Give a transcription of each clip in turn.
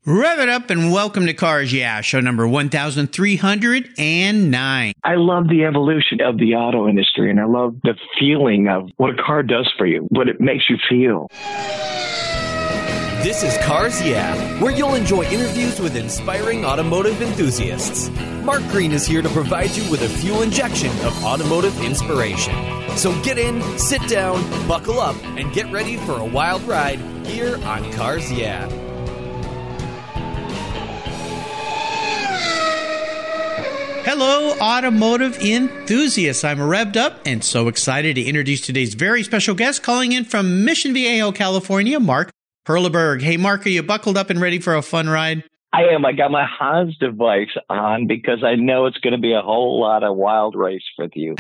Rev it up and welcome to Cars Yeah, show number 1309. I love the evolution of the auto industry, and I love the feeling of what a car does for you, what it makes you feel. This is Cars Yeah, where you'll enjoy interviews with inspiring automotive enthusiasts. Mark Green is here to provide you with a fuel injection of automotive inspiration. So get in, sit down, buckle up, and get ready for a wild ride here on Cars Yeah. Hello, automotive enthusiasts. I'm revved up and so excited to introduce today's very special guest calling in from Mission Viejo, California, Mark Perleberg. Hey, Mark, are you buckled up and ready for a fun ride? I am. I got my Hans device on because I know it's going to be a whole lot of wild race with you.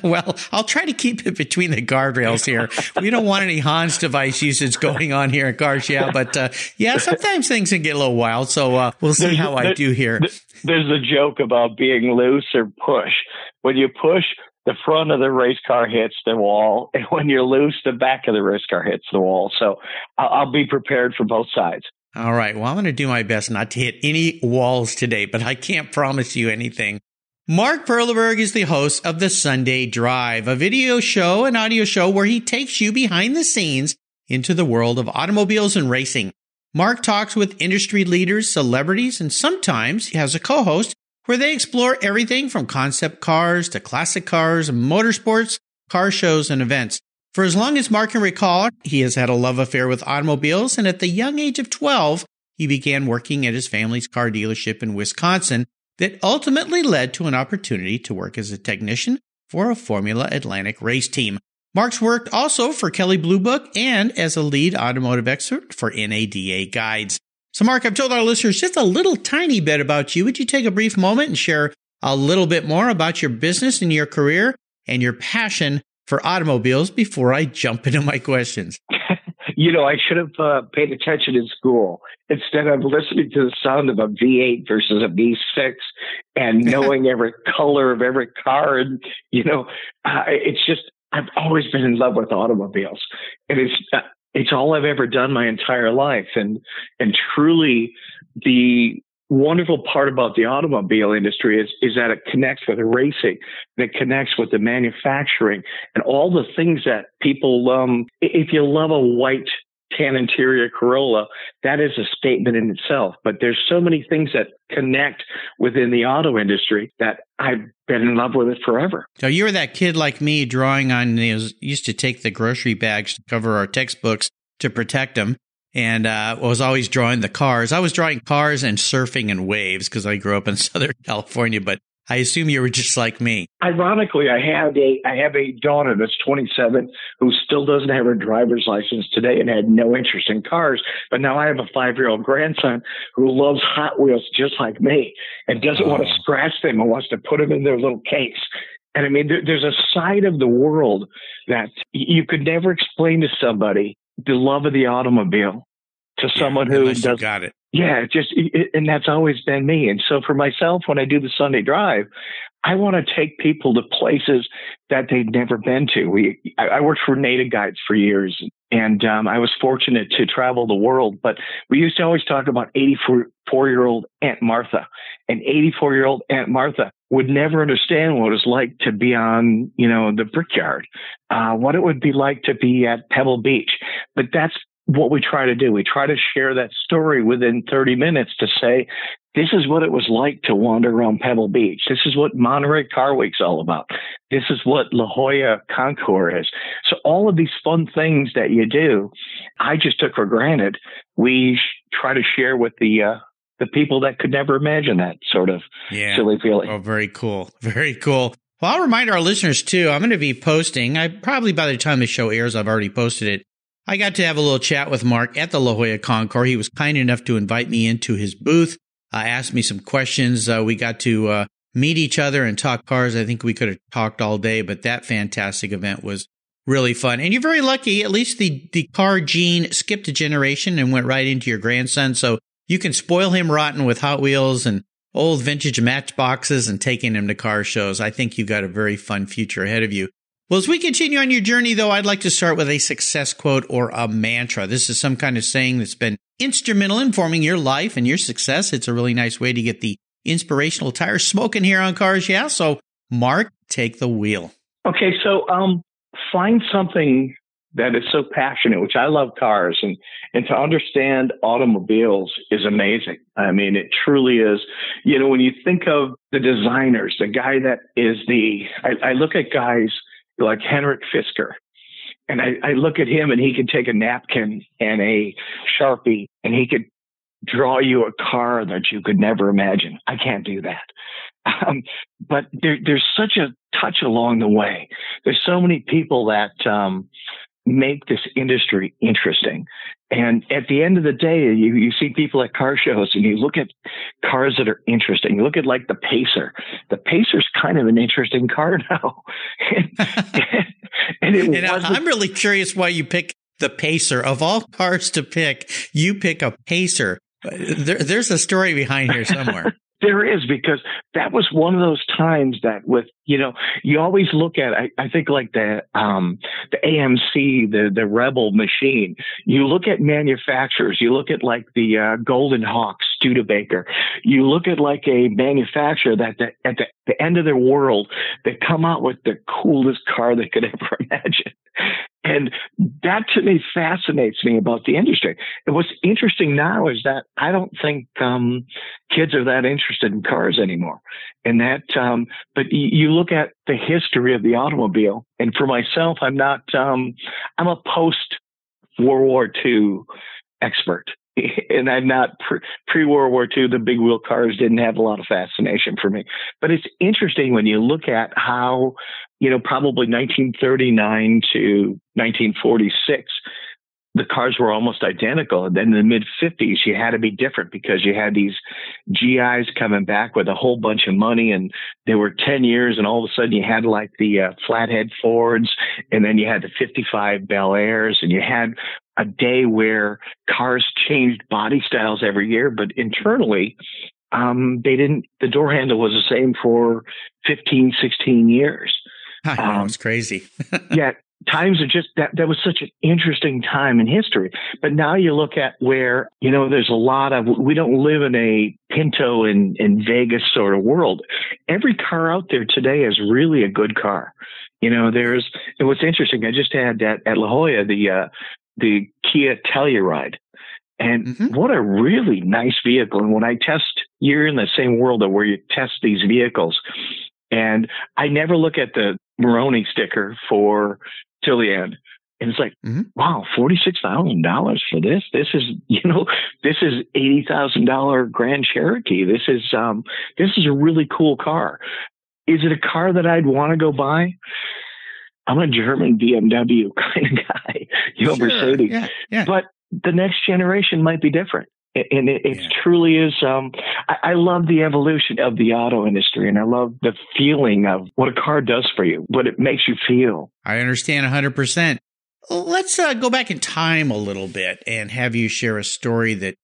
Well, I'll try to keep it between the guardrails here. We don't want any Hans device usage going on here at Cars Yeah, but yeah, sometimes things can get a little wild, so we'll see how I do here. There's a joke about being loose or push. When you push, the front of the race car hits the wall, and when you're loose, the back of the race car hits the wall. So I'll be prepared for both sides. All right. Well, I'm going to do my best not to hit any walls today, but I can't promise you anything. Mark Perleberg is the host of The Sunday Drive, a video show and audio show where he takes you behind the scenes into the world of automobiles and racing. Mark talks with industry leaders, celebrities, and sometimes he has a co-host where they explore everything from concept cars to classic cars, motorsports, car shows, and events. For as long as Mark can recall, he has had a love affair with automobiles, and at the young age of 12, he began working at his family's car dealership in Wisconsin that ultimately led to an opportunity to work as a technician for a Formula Atlantic race team. Mark's worked also for Kelley Blue Book and as a lead automotive expert for NADA Guides. So, Mark, I've told our listeners just a little tiny bit about you. Would you take a brief moment and share a little bit more about your business and your career and your passion for automobiles before I jump into my questions? You know, I should have paid attention in school instead of listening to the sound of a V8 versus a V6 and knowing every color of every car. And, you know, it's just, I've always been in love with automobiles, and it's all I've ever done my entire life. And truly the wonderful part about the automobile industry is that it connects with the racing, and it connects with the manufacturing and all the things that people, if you love a white tan interior Corolla, that is a statement in itself. But there's so many things that connect within the auto industry that I've been in love with it forever. So you were that kid like me drawing on, used to take the grocery bags to cover our textbooks to protect them. And was always drawing the cars. I was drawing cars and surfing and waves because I grew up in Southern California, but I assume you were just like me. Ironically, I have a daughter that's 27 who still doesn't have her driver's license today and had no interest in cars. But now I have a 5-year-old grandson who loves Hot Wheels just like me and doesn't want to scratch them and wants to put them in their little case. And I mean, there's a side of the world that you could never explain to somebody, the love of the automobile, to someone who does. Got it. Yeah, and that's always been me. And so for myself, when I do the Sunday Drive, I want to take people to places that they've never been to. I worked for NADA Guides for years, and I was fortunate to travel the world. But we used to always talk about 84-year-old Aunt Martha. And 84-year-old Aunt Martha would never understand what it was like to be on, the Brickyard, what it would be like to be at Pebble Beach. But that's what we try to do. We try to share that story within 30 minutes to say, this is what it was like to wander around Pebble Beach. This is what Monterey Car Week's all about. This is what La Jolla Concours is. So all of these fun things that you do, I just took for granted. We try to share with the people that could never imagine that sort of silly feeling. Oh, very cool. Very cool. Well, I'll remind our listeners, too, I'm going to be posting. Probably by the time the show airs, I've already posted it. I got to have a little chat with Mark at the La Jolla Concours. He was kind enough to invite me into his booth, asked me some questions. We got to meet each other and talk cars. I think we could have talked all day, but that fantastic event was really fun. And you're very lucky. At least the car gene skipped a generation and went right into your grandson. So you can spoil him rotten with Hot Wheels and old vintage matchboxes and taking him to car shows. I think you've got a very fun future ahead of you. Well, as we continue on your journey, though, I'd like to start with a success quote or a mantra. This is some kind of saying that's been instrumental in forming your life and your success. It's a really nice way to get the inspirational tires smoking here on Cars Yeah. So, Mark, take the wheel. Okay, so find something that is so passionate, which I love cars, and to understand automobiles is amazing. I mean, it truly is. You know, when you think of the designers, the guy that is I look at guys like Henrik Fisker, and I look at him, and he could take a napkin and a Sharpie, and he could draw you a car that you could never imagine. I can't do that. But there's such a touch along the way. There's so many people that make this industry interesting. And at the end of the day, you see people at car shows and you look at cars that are interesting. You look at like the Pacer. The Pacer's kind of an interesting car now. and I'm really curious why you pick the Pacer. Of all cars to pick, you pick a Pacer. There's a story behind here somewhere. There is, because that was one of those times that you always look at, I think like the AMC, the Rebel machine. You look at manufacturers, you look at like the Golden Hawk Studebaker. You look at like a manufacturer that at the end of their world, they come out with the coolest car they could ever imagine. And that to me fascinates me about the industry. And what's interesting now is that I don't think kids are that interested in cars anymore. And that, but you look at the history of the automobile, and for myself, I'm a post World War II expert. And I'm not pre-World War II. The big wheel cars didn't have a lot of fascination for me. But it's interesting when you look at how, probably 1939 to 1946, the cars were almost identical. And then in the mid-50s, you had to be different because you had these GIs coming back with a whole bunch of money, and they were 10 years, and all of a sudden you had like the flathead Fords, and then you had the 55 Bel Airs, and you had a day where cars changed body styles every year, but internally, the door handle was the same for 15, 16 years. That was crazy. Yeah. Times are just that was such an interesting time in history. But now you look at where, there's a lot of, we don't live in a Pinto in Vegas sort of world. Every car out there today is really a good car. And what's interesting, I just had at La Jolla, the Kia Telluride. And what a really nice vehicle. And when I test, you're in the same world where you test these vehicles. And I never look at the Moroni sticker for till the end. And it's like, wow, $46,000 for this. This is $80,000 Grand Cherokee. This is a really cool car. Is it a car that I'd want to go buy? I'm a German BMW kind of guy, Sure. Mercedes. Yeah. But the next generation might be different. And it truly is. I love the evolution of the auto industry, and I love the feeling of what a car does for you, what it makes you feel. I understand 100%. Let's go back in time a little bit and have you share a story that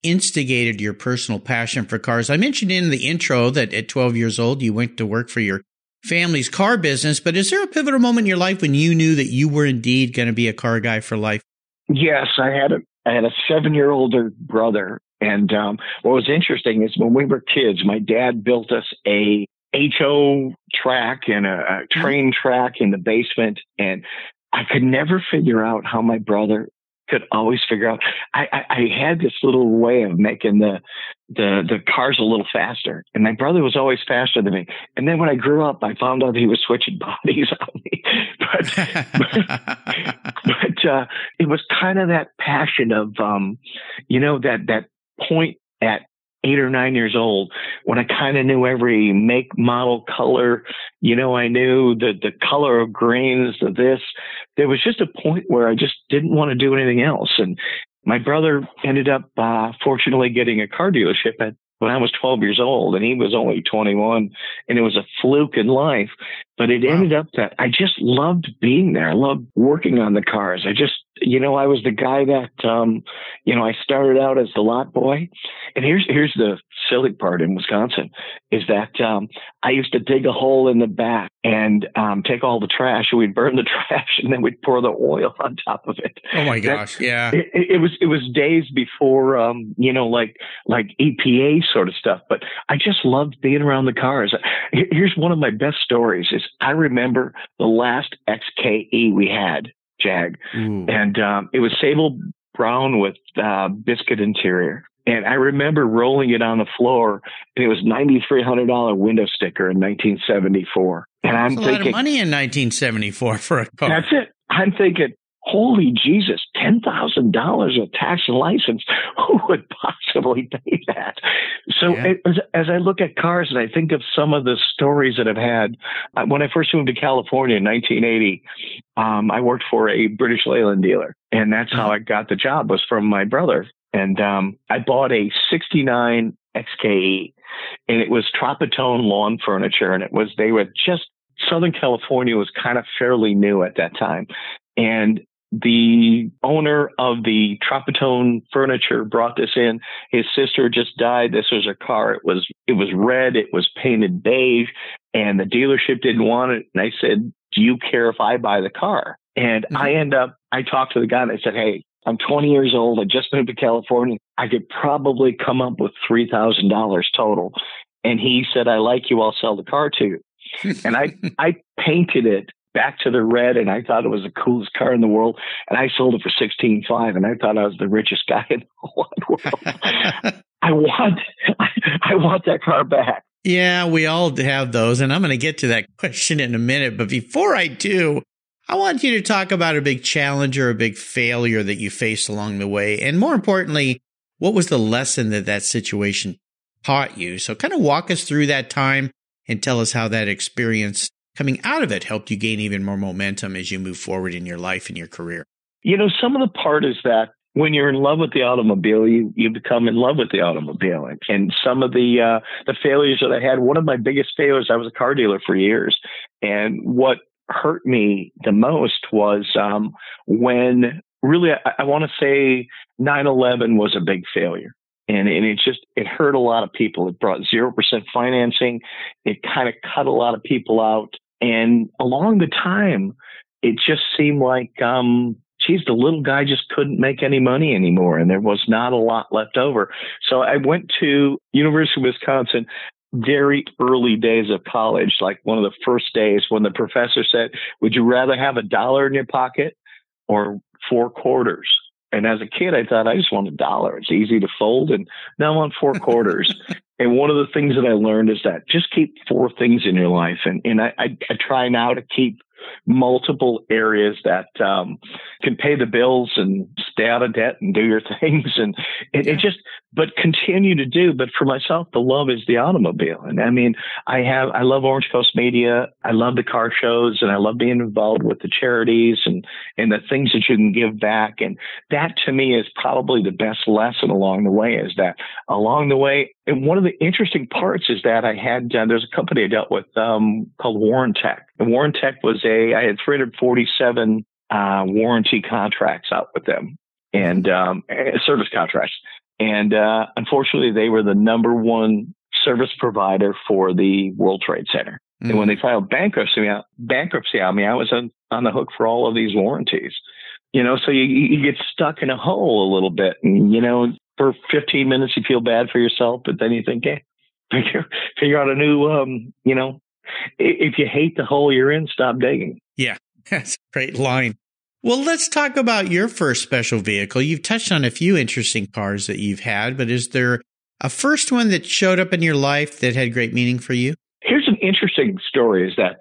instigated your personal passion for cars. I mentioned in the intro that at 12 years old, you went to work for your family's car business, but is there a pivotal moment in your life when you knew that you were indeed going to be a car guy for life? Yes, I had a 7-year older brother. And what was interesting is when we were kids, my dad built us a HO track and a train track in the basement. And I could never figure out how my brother could always figure out. I had this little way of making the cars a little faster, and my brother was always faster than me. And then when I grew up, I found out he was switching bodies on me. But it was kind of that passion of that point at 8 or 9 years old when I kind of knew every make, model, color. I knew the color of grains of this. There was just a point where I just didn't want to do anything else. And my brother ended up, fortunately getting a car dealership when I was 12 years old, and he was only 21, and it was a fluke in life. But it ended up that I just loved being there. I loved working on the cars. I was the guy that, I started out as the lot boy. And here's the silly part in Wisconsin is that I used to dig a hole in the back and take all the trash, and we'd burn the trash, and then we'd pour the oil on top of it. Oh my gosh! Yeah, it was days before like EPA sort of stuff. But I just loved being around the cars. Here's one of my best stories: is I remember the last XKE we had, Jag, and it was sable brown with biscuit interior. And I remember rolling it on the floor, and it was $9,300 window sticker in 1974. And I'm thinking, a lot of money in 1974 for a car. That's it. I'm thinking, holy Jesus, $10,000 of tax and license. Who would possibly pay that? So as I look at cars and I think of some of the stories that I've had, when I first moved to California in 1980, I worked for a British Leyland dealer. And that's how I got the job, was from my brother. And I bought a 69 XKE, and it was Tropitone lawn furniture. And Southern California was kind of fairly new at that time. And the owner of the Tropitone furniture brought this in. His sister just died. This was her car. It was red. It was painted beige, and the dealership didn't want it. And I said, do you care if I buy the car? And I talked to the guy and I said, hey, I'm 20 years old. I just moved to California. I could probably come up with $3,000 total. And he said, I like you. I'll sell the car to you. And I painted it back to the red, and I thought it was the coolest car in the world. And I sold it for $16,500, and I thought I was the richest guy in the whole world. I want that car back. Yeah, we all have those, and I'm going to get to that question in a minute. But before I do, I want you to talk about a big challenge or a big failure that you faced along the way. And more importantly, what was the lesson that situation taught you? So kind of walk us through that time and tell us how that experience coming out of it helped you gain even more momentum as you move forward in your life and your career. Some of the part is that when you're in love with the automobile, you become in love with the automobile. And some of the failures that I had, one of my biggest failures, I was a car dealer for years. And what hurt me the most was when really, I want to say 9/11 was a big failure. And it hurt a lot of people. It brought 0% financing. It kind of cut a lot of people out. And along the time, it just seemed like, the little guy just couldn't make any money anymore. And there was not a lot left over. So I went to University of Wisconsin, very early days of college, like one of the first days when the professor said, would you rather have $1 in your pocket or 4 quarters? And as a kid, I thought, I just want $1. It's easy to fold. And now I want 4 quarters. And one of the things that I learned is that just keep 4 things in your life. And I try now to keep multiple areas that can pay the bills and stay out of debt and do your things. And but continue to do. But for myself, the love is the automobile. And I mean, I love Orange Coast Media. I love the car shows, and I love being involved with the charities and the things that you can give back. And that to me is probably the best lesson along the way, is that along the way. And one of the interesting parts is that I had, there's a company I dealt with called Warren Tech. And Warren Tech I had 347 warranty contracts out with them, and service contracts. And unfortunately, they were the number one service provider for the World Trade Center. Mm-hmm. And when they filed bankruptcy on me, I was on the hook for all of these warranties. So you get stuck in a hole a little bit. And, for 15 minutes, you feel bad for yourself, but then you think, hey, figure out a new, if you hate the hole you're in, stop digging. Yeah, that's a great line. Well, let's talk about your first special vehicle. You've touched on a few interesting cars that you've had, but is there a first one that showed up in your life that had great meaning for you? Here's an interesting story, is that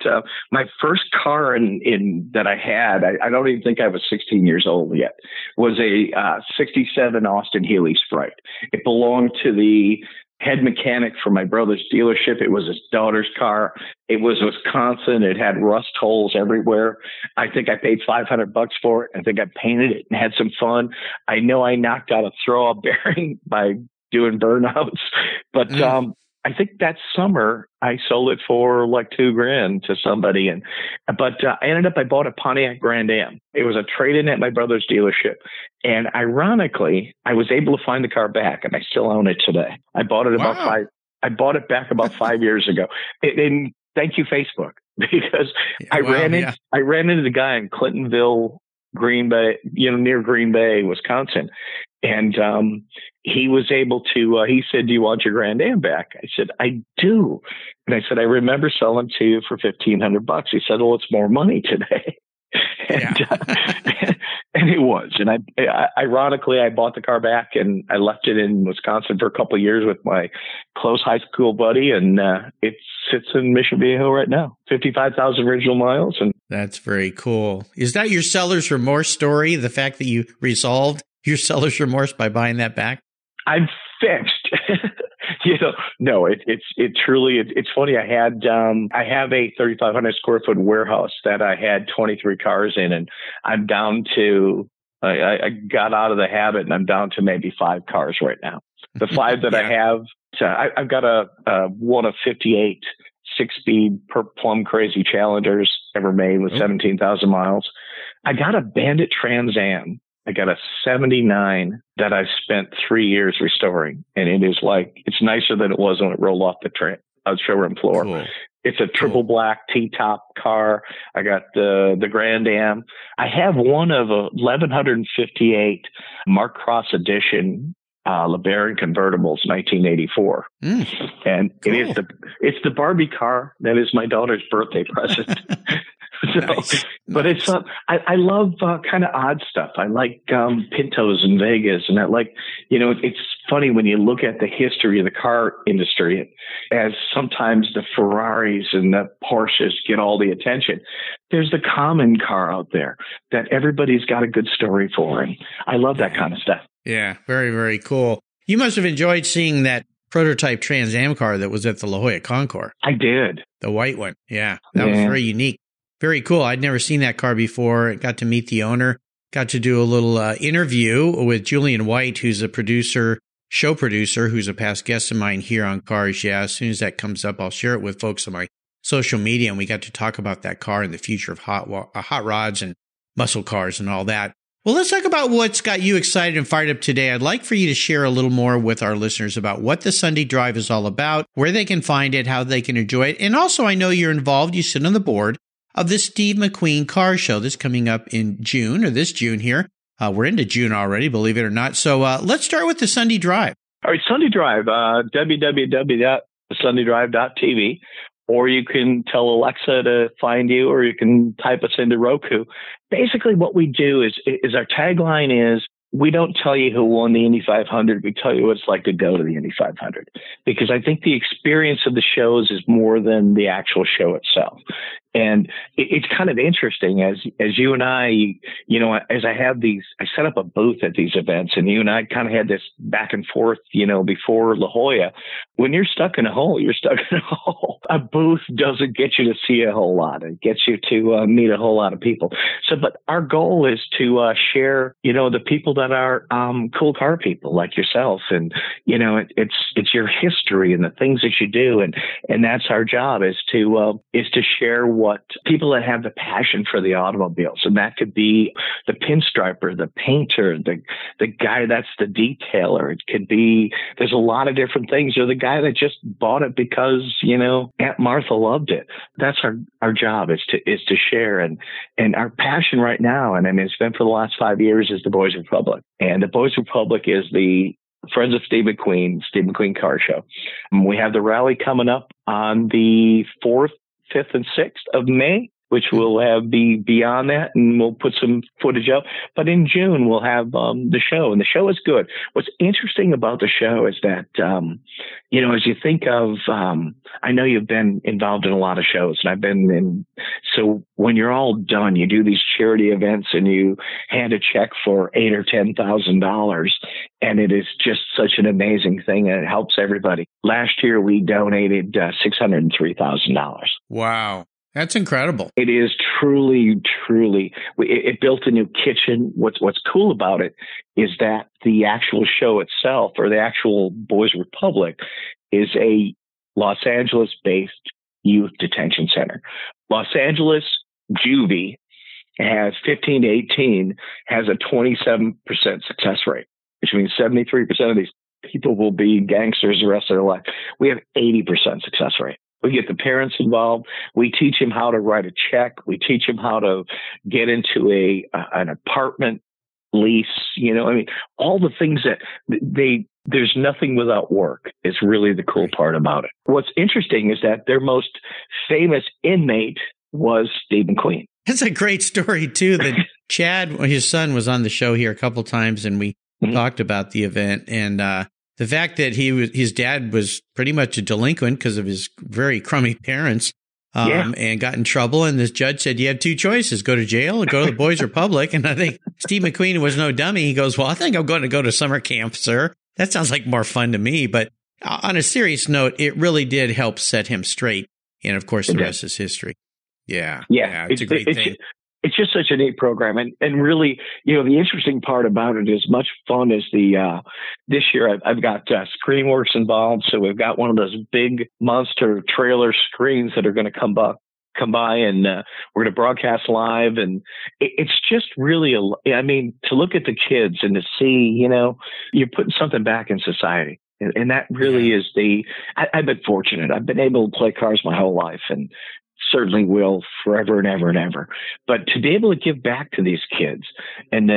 my first car that I had, I don't even think I was 16 years old yet, was a 67 Austin Healey Sprite. It belonged to the head mechanic for my brother's dealership. It was his daughter's car. It was Wisconsin. It had rust holes everywhere. I think I paid $500 for it. I think I painted it and had some fun. I know I knocked out a throw-up bearing by doing burnouts, but I think that summer I sold it for like $2,000 to somebody. But I bought a Pontiac Grand Am. It was a trade-in at my brother's dealership. And ironically, I was able to find the car back, and I still own it today. I bought it I bought it back about 5 years ago. And thank you, Facebook, because I ran into the guy in Clintonville, Green Bay, near Green Bay, Wisconsin. And he was able to, he said, "Do you want your Grand Am back?" I said, "I do." And I said, "I remember selling to you for $1,500. He said, "Well, it's more money today." And it was. And ironically, I bought the car back and I left it in Wisconsin for a couple of years with my close high school buddy. And it sits in Mission Viejo right now, 55,000 original miles. And that's very cool. Is that your seller's remorse story? The fact that you resolved your seller's remorse by buying that back? I'm fixed. No, it's truly, it's funny. I have a 3,500 square foot warehouse that I had 23 cars in, and I'm down to, I got out of the habit, and I'm down to maybe 5 cars right now. The 5 that I have, I've got a one of 58 6-speed plum crazy Challengers ever made with 17,000 miles. I got a Bandit Trans Am. I got a 79 that I've spent 3 years restoring. And it is it's nicer than it was when it rolled off the showroom floor. Cool. It's a triple black T-top car. I got the Grand Am. I have one of 1,158 Mark Cross Edition LeBaron convertibles, 1984. And cool. It's the Barbie car that is my daughter's birthday present. But it's I love kind of odd stuff. I like Pintos in Vegas, and I like, it's funny when you look at the history of the car industry, as sometimes the Ferraris and the Porsches get all the attention. There's the common car out there that everybody's got a good story for, and I love that kind of stuff. Yeah, very, very cool. You must have enjoyed seeing that prototype Trans Am car that was at the La Jolla Concours. I did. The white one. Yeah, that was very unique. Very cool. I'd never seen that car before. Got to meet the owner. Got to do a little interview with Julian White, who's a show producer, who's a past guest of mine here on Cars. Yeah, as soon as that comes up, I'll share it with folks on my social media. And we got to talk about that car and the future of hot rods and muscle cars and all that. Well, let's talk about what's got you excited and fired up today. I'd like for you to share a little more with our listeners about what the Sunday Drive is all about, where they can find it, how they can enjoy it. And also, I know you're involved. You sit on the board of the Steve McQueen Car Show that's coming up in June, or this June here. We're into June already, believe it or not. So let's start with the Sunday Drive. All right, Sunday Drive, www.sundaydrive.tv. Or you can tell Alexa to find you, or you can type us into Roku. Basically, what we do is our tagline is, we don't tell you who won the Indy 500. We tell you what it's like to go to the Indy 500. Because I think the experience of the shows is more than the actual show itself. And it's kind of interesting as you and I, as I set up a booth at these events, and you and I kind of had this back and forth, before La Jolla. When you're stuck in a hole, you're stuck in a hole. A booth doesn't get you to see a whole lot. It gets you to meet a whole lot of people. But our goal is to share, the people that are cool car people like yourself. And, it's your history and the things that you do. And that's our job, is to share what people that have the passion for the automobiles. And that could be the pinstriper, the painter, the guy that's the detailer. It could be, there's a lot of different things. Or the guy that just bought it because, Aunt Martha loved it. That's our job, is to share. And our passion right now, and I mean, it's been for the last 5 years, is the Boys Republic. And the Boys Republic is the Friends of Steve McQueen Car Show. We have the rally coming up on the 4th, 5th, and 6th of May, which will be beyond that, and we'll put some footage up. But in June, we'll have the show, and the show is good. What's interesting about the show is that, as you think of, I know you've been involved in a lot of shows, and I've been in. So when you're all done, you do these charity events, and you hand a check for $8,000 or $10,000, and it is just such an amazing thing, and it helps everybody. Last year, we donated $603,000. Wow. That's incredible. It is truly. It built a new kitchen. What's cool about it is that the actual show itself, or the actual Boys Republic, is a Los Angeles-based youth detention center. Los Angeles juvie has 15 to 18 has a 27% success rate, which means 73% of these people will be gangsters the rest of their life. We have 80% success rate. We get the parents involved. We teach them how to write a check. We teach them how to get into an apartment lease. All the things that there's nothing without work is really the cool part about it. What's interesting is that their most famous inmate was Steve McQueen. That's a great story, too, that Chad, his son, was on the show here a couple times, and we talked about the event. And the fact that his dad was pretty much a delinquent because of his very crummy parents and got in trouble. And this judge said, you have two choices, go to jail or go to the Boys Republic. And I think Steve McQueen was no dummy. He goes, well, I think I'm going to go to summer camp, sir. That sounds like more fun to me. But on a serious note, it really did help set him straight. And, of course, the rest is history. Yeah. It's a great thing. It's just such a neat program. And really, the interesting part about it is much fun is this year I've got ScreenWorks involved. So we've got one of those big monster trailer screens that are going to come by and we're going to broadcast live. And it's just really, to look at the kids and to see, you're putting something back in society. And that really is I've been fortunate. I've been able to play cars my whole life and certainly will forever and ever and ever. But to be able to give back to these kids and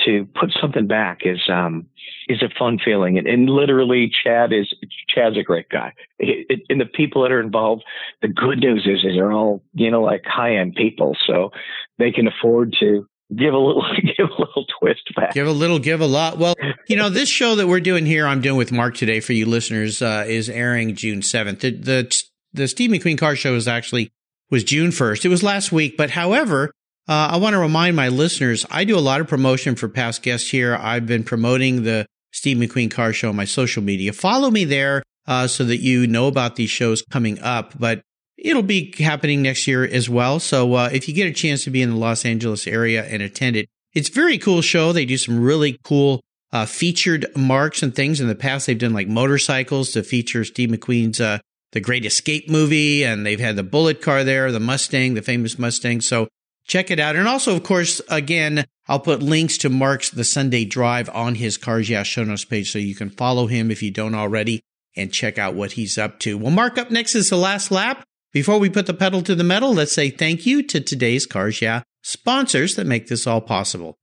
to put something back is a fun feeling. And literally Chad's a great guy. And the people that are involved, the good news is they're all, like high-end people. So they can afford to give a little twist back. Give a little, give a lot. Well, this show that we're doing here, I'm doing with Mark today for you listeners, is airing June 7th. The Steve McQueen Car Show was June 1st. It was last week. But however, I want to remind my listeners, I do a lot of promotion for past guests here. I've been promoting the Steve McQueen Car Show on my social media. Follow me there so that you know about these shows coming up. But it'll be happening next year as well. So if you get a chance to be in the Los Angeles area and attend it, it's a very cool show. They do some really cool featured marks and things. In the past, they've done like motorcycles to feature Steve McQueen's The Great Escape movie, and they've had the bullet car there, the Mustang, the famous Mustang. So check it out. And also, of course, again, I'll put links to Mark's The Sunday Drive on his Cars Yeah show notes page so you can follow him if you don't already and check out what he's up to. Well, Mark, up next is The Last Lap. Before we put the pedal to the metal, let's say thank you to today's Cars Yeah sponsors that make this all possible.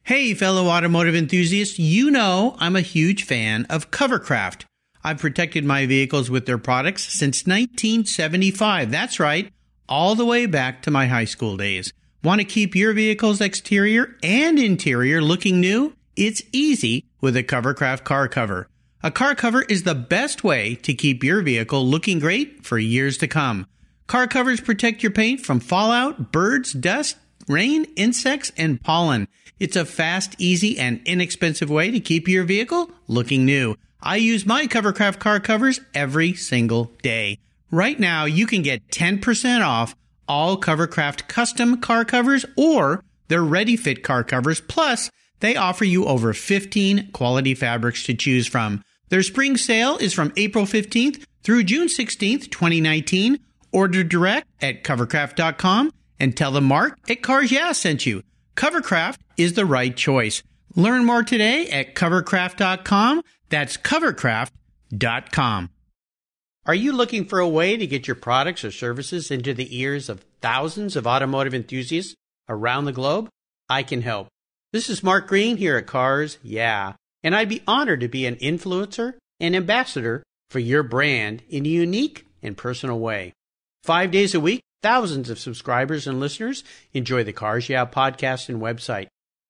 Hey, fellow automotive enthusiasts, I'm a huge fan of Covercraft. I've protected my vehicles with their products since 1975. That's right, all the way back to my high school days. Want to keep your vehicle's exterior and interior looking new? It's easy with a Covercraft car cover. A car cover is the best way to keep your vehicle looking great for years to come. Car covers protect your paint from fallout, birds, dust, rain, insects, and pollen. It's a fast, easy, and inexpensive way to keep your vehicle looking new. I use my Covercraft car covers every single day. Right now, you can get 10% off all Covercraft custom car covers or their ready-fit car covers. Plus, they offer you over 15 quality fabrics to choose from. Their spring sale is from April 15th through June 16th, 2019. Order direct at covercraft.com and tell them Mark at Cars Yeah sent you. Covercraft is the right choice. Learn more today at covercraft.com. That's covercraft.com. Are you looking for a way to get your products or services into the ears of thousands of automotive enthusiasts around the globe? I can help. This is Mark Green here at Cars Yeah, and I'd be honored to be an influencer and ambassador for your brand in a unique and personal way. 5 days a week, thousands of subscribers and listeners enjoy the Cars Yeah podcast and website.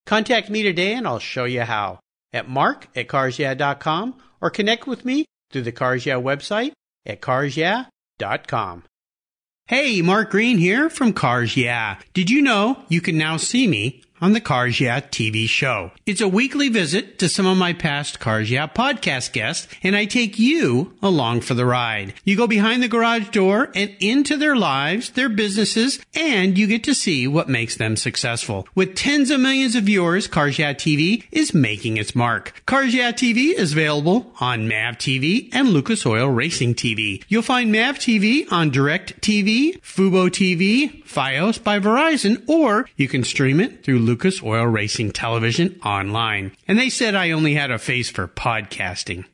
Contact me today and I'll show you how at mark@carsyeah.com or connect with me through the Cars Yeah website at carsyeah.com. Hey, Mark Green here from Cars Yeah. Did you know you can now see me on the Cars Yeah TV show. It's a weekly visit to some of my past Cars Yeah podcast guests, and I take you along for the ride. You go behind the garage door and into their lives, their businesses, and you get to see what makes them successful. With tens of millions of viewers, Cars Yeah TV is making its mark. Cars Yeah TV is available on MAV TV and Lucas Oil Racing TV. You'll find MAV TV on Direct TV, Fubo TV, Fios by Verizon, or you can stream it through Lucas Oil Racing Television online. And they said I only had a face for podcasting.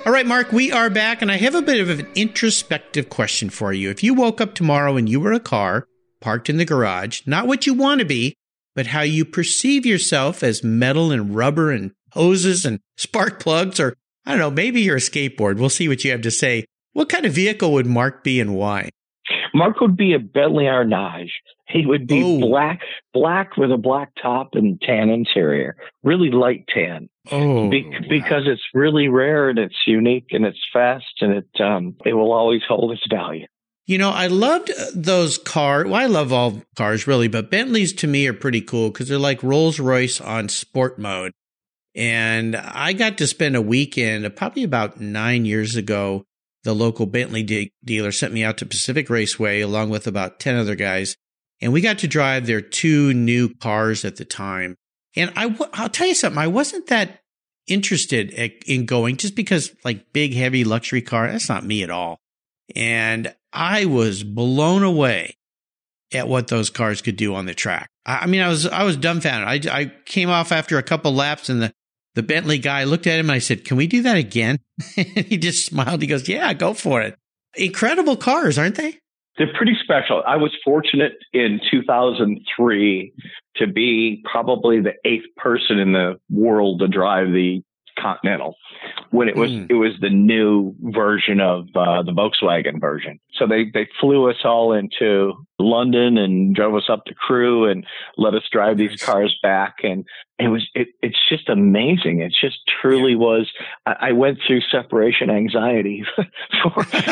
All right, Mark, we are back, and I have a bit of an introspective question for you. If you woke up tomorrow and you were a car parked in the garage, not what you want to be, but how you perceive yourself as metal and rubber and hoses and spark plugs, or I don't know, maybe you're a skateboard. We'll see what you have to say. What kind of vehicle would Mark be and why? Mark would be a Bentley Arnage. He would be black with a black top and tan interior, really light tan. Because it's really rare and it's unique and it's fast and it will always hold its value. You know, I loved those cars. Well, I love all cars really, but Bentleys to me are pretty cool because they're like Rolls Royce on sport mode. And I got to spend a weekend, probably about 9 years ago. The local Bentley dealer sent me out to Pacific Raceway along with about 10 other guys. And we got to drive their two new cars at the time. And I'll tell you something, I wasn't that interested in going just because like big, heavy luxury car, that's not me at all. And I was blown away at what those cars could do on the track. I mean, I was dumbfounded. I came off after a couple laps and the Bentley guy looked at him and I said, "Can we do that again?" And he just smiled. He goes, "Yeah, go for it." Incredible cars, aren't they? They're pretty special. I was fortunate in 2003 to be probably the 8th person in the world to drive the Continental when it was the new version of the Volkswagen version. So they flew us all into London and drove us up to Crewe and let us drive these cars back. And it's just amazing. It just truly was. I went through separation anxiety for 6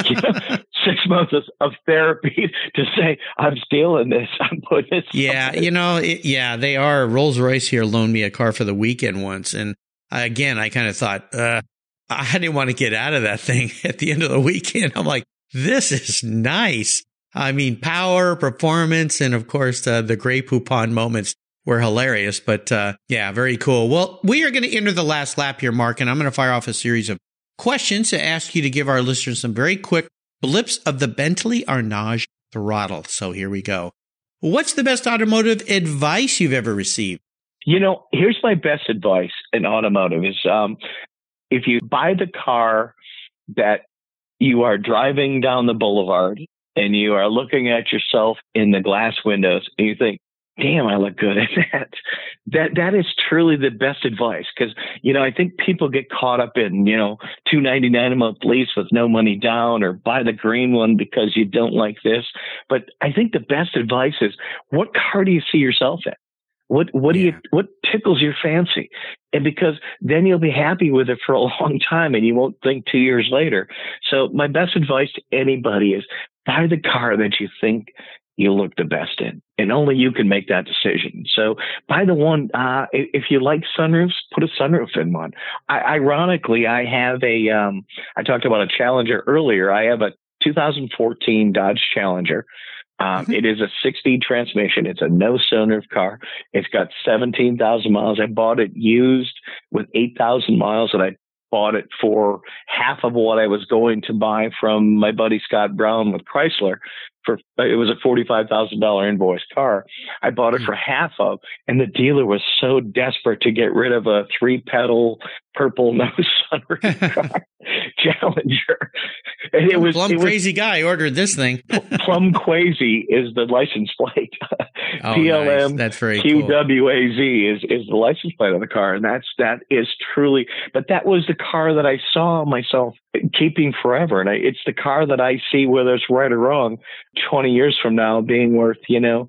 months of therapy to say, I'm stealing this. I'm putting this. Yeah. They are. Rolls-Royce here loaned me a car for the weekend once. And again, I kind of thought, I didn't want to get out of that thing at the end of the weekend. I'm like, this is nice. I mean, power, performance, and of course, the Grey Poupon moments were hilarious. But yeah, very cool. Well, we are going to enter the last lap here, Mark, and I'm going to fire off a series of questions to ask you to give our listeners some very quick blips of the Bentley Arnage throttle. So here we go. What's the best automotive advice you've ever received? Here's my best advice in automotive is if you buy the car that you are driving down the boulevard and you are looking at yourself in the glass windows and you think, damn, I look good at that. That is truly the best advice because, I think people get caught up in, $299 a month lease with no money down or buy the green one because you don't like this. But I think the best advice is what car do you see yourself in? What tickles your fancy? And because then you'll be happy with it for a long time and you won't think 2 years later. So my best advice to anybody is buy the car that you think you look the best in. And only you can make that decision. So buy the one, if you like sunroofs, put a sunroof in one. Ironically, I have I talked about a Challenger earlier. I have a 2014 Dodge Challenger. It is a 6-speed transmission. It's a no sunroof car. It's got 17,000 miles. I bought it used with 8,000 miles, and I bought it for half of what I was going to buy from my buddy Scott Brown with Chrysler. It was a $45,000 invoice car. I bought it for half of, and the dealer was so desperate to get rid of a 3-pedal purple no sunroof car Challenger. And it was crazy guy ordered this thing. Plum Quazy is the license plate. PLM nice. That's very QWAZ is the license plate of the car, and that is truly. But that was the car that I saw myself keeping forever, and it's the car that I see, whether it's right or wrong, 20 years from now being worth $800,000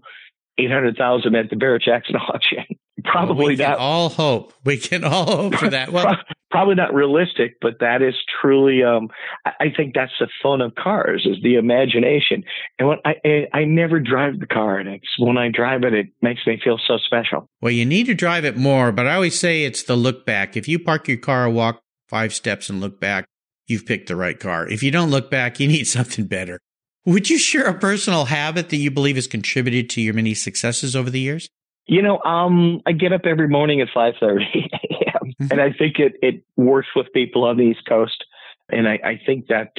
at the Barrett Jackson auction. Probably we can not. all hope. We can all hope for that. Well, probably not realistic, but that is truly. I think that's the fun of cars, is the imagination. And when I never drive the car, and it's when I drive it, it makes me feel so special. Well, you need to drive it more, but I always say it's the look back. If you park your car, walk 5 steps, and look back, you've picked the right car. If you don't look back, you need something better. Would you share a personal habit that you believe has contributed to your many successes over the years? I get up every morning at 5:30 a.m. And I think it works with people on the East Coast. And I think that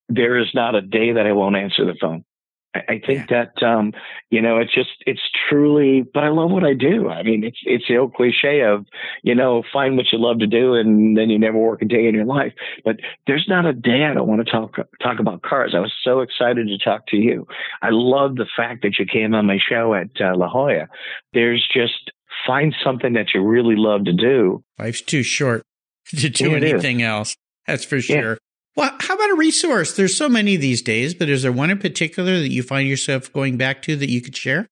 there is not a day that I won't answer the phone. I think that, it's truly, but I love what I do. I mean, it's the old cliche of, find what you love to do and then you never work a day in your life. But there's not a day I don't want to talk about cars. I was so excited to talk to you. I love the fact that you came on my show at La Jolla. There's just, find something that you really love to do. Life's too short to do anything else. That's for sure. Yeah. Well, how about a resource? There's so many these days, but is there one in particular that you find yourself going back to that you could share?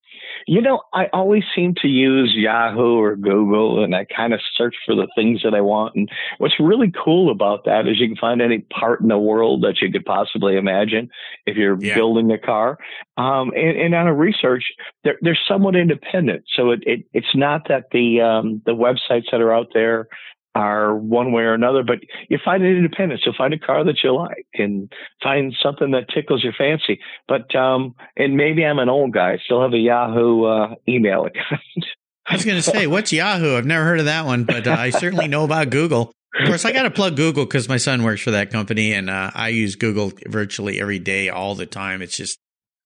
I always seem to use Yahoo or Google, and I kind of search for the things that I want. And what's really cool about that is you can find any part in the world that you could possibly imagine if you're building a car. And on a research, they're somewhat independent. So it's not that the websites that are out there are one way or another, but you find it independent. So find a car that you like and find something that tickles your fancy. But, and maybe I'm an old guy, still have a Yahoo email account. I was going to say, what's Yahoo? I've never heard of that one, but I certainly know about Google. Of course, I got to plug Google because my son works for that company, and I use Google virtually every day, all the time. It's just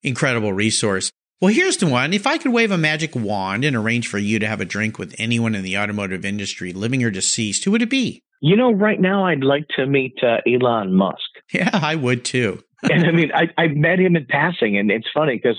incredible resource. Well, here's the one. If I could wave a magic wand and arrange for you to have a drink with anyone in the automotive industry, living or deceased, who would it be? Right now I'd like to meet Elon Musk. Yeah, I would too. And I mean, I met him in passing, and it's funny because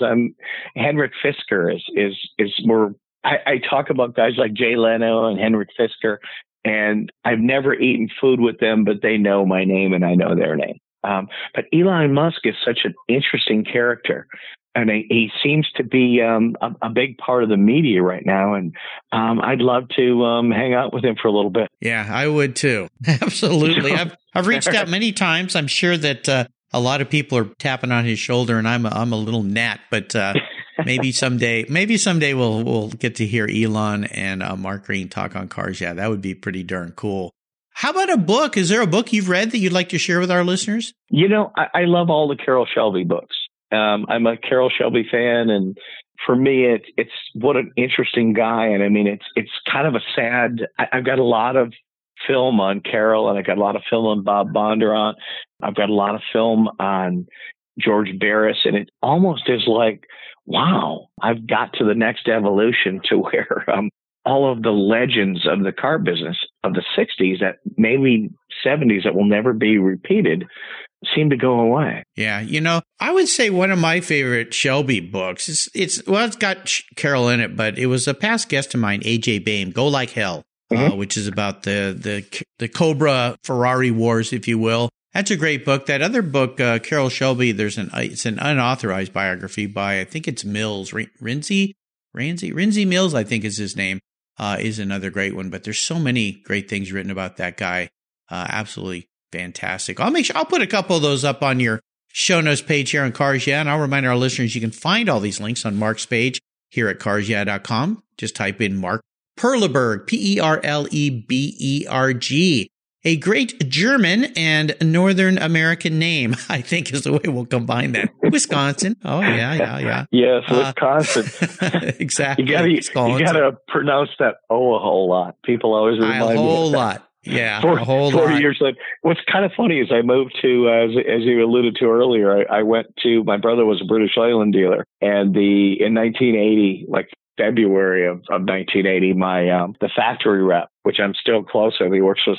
Henrik Fisker is more. I talk about guys like Jay Leno and Henrik Fisker, and I've never eaten food with them, but they know my name and I know their name. But Elon Musk is such an interesting character. And he seems to be a big part of the media right now. And I'd love to hang out with him for a little bit. Yeah, I would too. Absolutely. I've reached out many times. I'm sure that a lot of people are tapping on his shoulder, and I'm a little gnat. But maybe someday we'll get to hear Elon and Mark Green talk on cars. Yeah, that would be pretty darn cool. How about a book? Is there a book you've read that you'd like to share with our listeners? I love all the Carroll Shelby books. I'm a Carroll Shelby fan, and for me, it's what an interesting guy. And I mean, it's kind of a sad. I've got a lot of film on Carroll, and I got a lot of film on Bob Bondurant. I've got a lot of film on George Barris, and it almost is like, wow, I've got to the next evolution to where all of the legends of the car business of the 60s, that maybe 70s, that will never be repeated, seem to go away. Yeah. I would say one of my favorite Shelby books it's got Carroll in it, but it was a past guest of mine, AJ Bain, Go Like Hell, which is about the Cobra Ferrari wars, if you will. That's a great book. That other book, Carroll Shelby, it's an unauthorized biography by, I think it's Mills, Rinsey Mills, I think is his name, is another great one. But there's so many great things written about that guy. Absolutely fantastic. I'll put a couple of those up on your show notes page here on Cars Yeah, and I'll remind our listeners you can find all these links on Mark's page here at carsyeah.com. Just type in Mark Perleberg, Perleberg. A great German and Northern American name, I think, is the way we'll combine that. Wisconsin. Oh, yeah. Yes, Wisconsin. Exactly. You got to pronounce that a whole lot. People always remind me. A whole lot. Yeah, a whole 40 lot. years later. What's kind of funny is I moved to, as you alluded to earlier, I went to, my brother was a British Leyland dealer, and in 1980, like February of 1980, the factory rep, which I'm still close with, he works with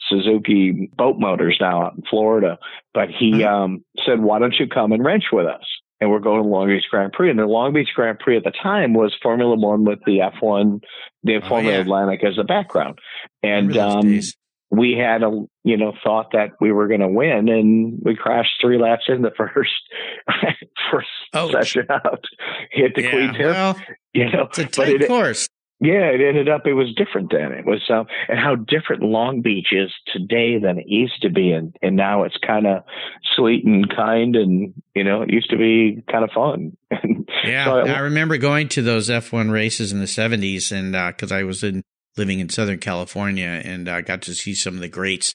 Suzuki boat motors now out in Florida, but he said, why don't you come and wrench with us? And we're going to Long Beach Grand Prix. And the Long Beach Grand Prix at the time was Formula One with the F1, the Formula Atlantic as a background. And we had thought that we were going to win, and we crashed 3 laps in the first session out. Hit the Queen tip. Well, it's a tight course. Yeah, it was different then. It was, and how different Long Beach is today than it used to be. And now it's kind of sweet and kind, and, it used to be kind of fun. Yeah. So I remember going to those F1 races in the 70s, and, cause I was living in Southern California, and I got to see some of the greats,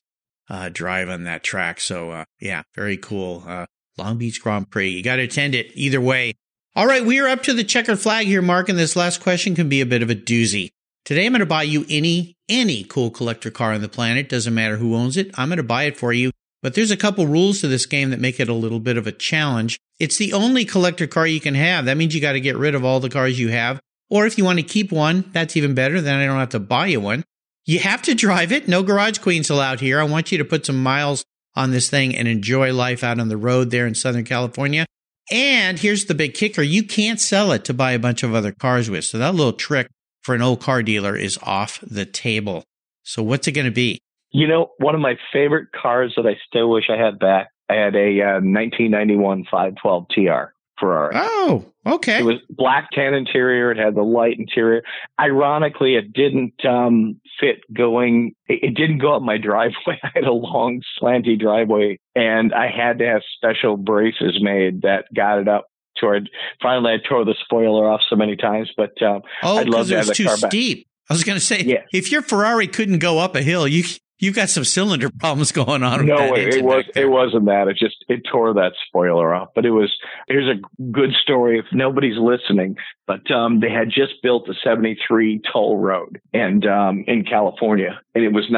drive on that track. So, yeah, very cool. Long Beach Grand Prix. You got to attend it either way. All right, we are up to the checkered flag here, Mark, and this last question can be a bit of a doozy. Today, I'm going to buy you any cool collector car on the planet. Doesn't matter who owns it. I'm going to buy it for you. But there's a couple rules to this game that make it a little bit of a challenge. It's the only collector car you can have. That means you got to get rid of all the cars you have. Or if you want to keep one, that's even better. Then I don't have to buy you one. You have to drive it. No garage queens allowed here. I want you to put some miles on this thing and enjoy life out on the road there in Southern California. And here's the big kicker. You can't sell it to buy a bunch of other cars with. So that little trick for an old car dealer is off the table. So what's it going to be? One of my favorite cars that I still wish I had back, I had a 1991 512 TR Ferrari. Oh, okay. It was black tan interior. It had the light interior. Ironically, it didn't fit going. It didn't go up my driveway. I had a long, slanty driveway, and I had to have special braces made that got it up toward. Finally, I tore the spoiler off so many times, but I'd love to have the car back. Steep. I was going to say, if your Ferrari couldn't go up a hill, you've got some cylinder problems going on. No, it wasn't that. It tore that spoiler off. But here's a good story if nobody's listening. But they had just built the 73 toll road and in California, and it was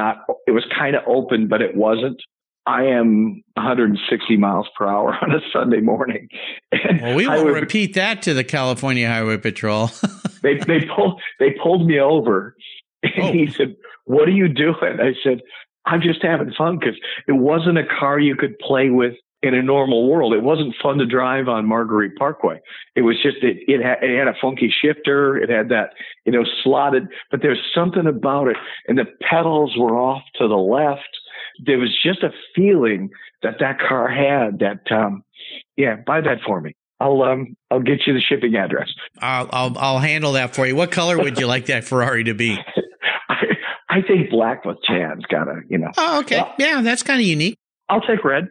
kind of open, but it wasn't. I am 160 miles per hour on a Sunday morning. Well, we won't repeat that to the California Highway Patrol. they pulled me over, and he said, "What are you doing?" I said, "I'm just having fun," because it wasn't a car you could play with in a normal world. It wasn't fun to drive on Marguerite Parkway. It was just it had a funky shifter. It had that slotted, but there's something about it, and the pedals were off to the left. There was just a feeling that car had. That buy that for me. I'll get you the shipping address. I'll handle that for you. What color would you like that Ferrari to be? I think black with tan's gotta, Oh, okay. Yeah, that's kind of unique. I'll take red.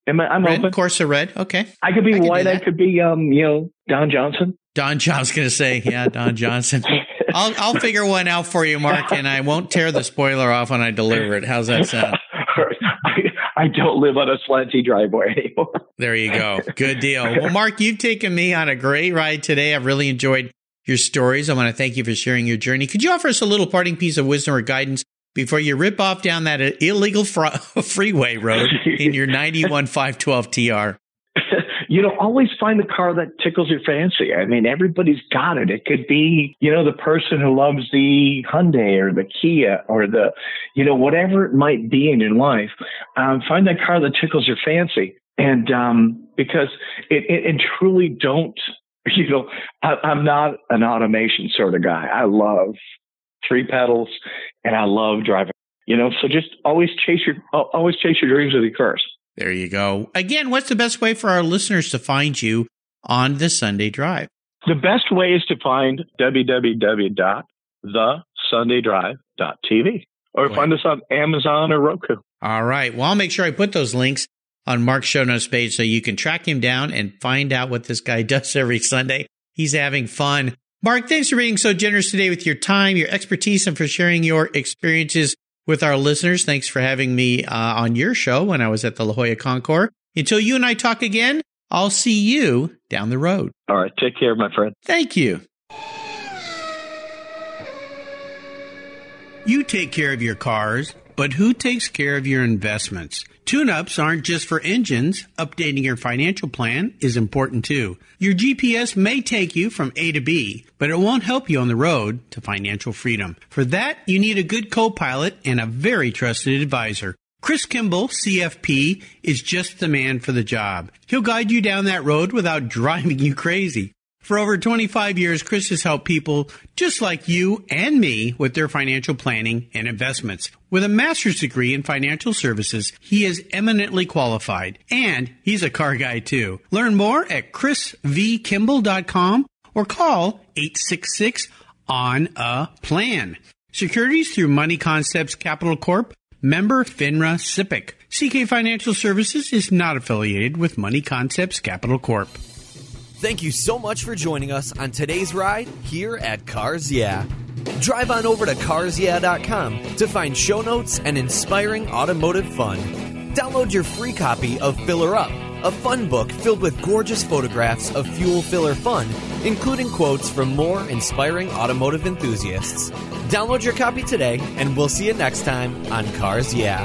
I'm red, open. Of course, a red. Okay. I could be white. I could be, Don Johnson. Don Johnson, going to say, yeah, Don Johnson. I'll figure one out for you, Mark, and I won't tear the spoiler off when I deliver it. How's that sound? I don't live on a slanty driveway anymore. There you go. Good deal. Well, Mark, you've taken me on a great ride today. I've really enjoyed your stories. I want to thank you for sharing your journey. Could you offer us a little parting piece of wisdom or guidance before you rip off down that illegal freeway road in your 91 512 TR? Always find the car that tickles your fancy. I mean, everybody's got it. It could be, the person who loves the Hyundai or the Kia or the, whatever it might be in your life. Find that car that tickles your fancy. And because it truly don't, I'm not an automation sort of guy. I love 3 pedals and I love driving, so just always chase your dreams with your cars. There you go. Again, what's the best way for our listeners to find you on the Sunday Drive? The best way is to find www.thesundaydrive.tv or find us on Amazon or Roku. All right. Well, I'll make sure I put those links on Mark's show notes page so you can track him down and find out what this guy does every Sunday. He's having fun. Mark, thanks for being so generous today with your time, your expertise, and for sharing your experiences with our listeners. Thanks for having me on your show when I was at the La Jolla Concours. Until you and I talk again, I'll see you down the road. All right. Take care, my friend. Thank you. You take care of your cars, but who takes care of your investments? Tune-ups aren't just for engines. Updating your financial plan is important too. Your GPS may take you from A to B, but it won't help you on the road to financial freedom. For that, you need a good co-pilot and a very trusted advisor. Chris Kimball, CFP, is just the man for the job. He'll guide you down that road without driving you crazy. For over 25 years, Chris has helped people just like you and me with their financial planning and investments. With a master's degree in financial services, he is eminently qualified. And he's a car guy, too. Learn more at chrisvkimball.com or call 866 on a plan. Securities through Money Concepts Capital Corp. Member FINRA SIPC. CK Financial Services is not affiliated with Money Concepts Capital Corp. Thank you so much for joining us on today's ride here at Cars Yeah. Drive on over to carsyeah.com to find show notes and inspiring automotive fun. Download your free copy of Filler Up, a fun book filled with gorgeous photographs of fuel filler fun, including quotes from more inspiring automotive enthusiasts. Download your copy today, and we'll see you next time on Cars Yeah.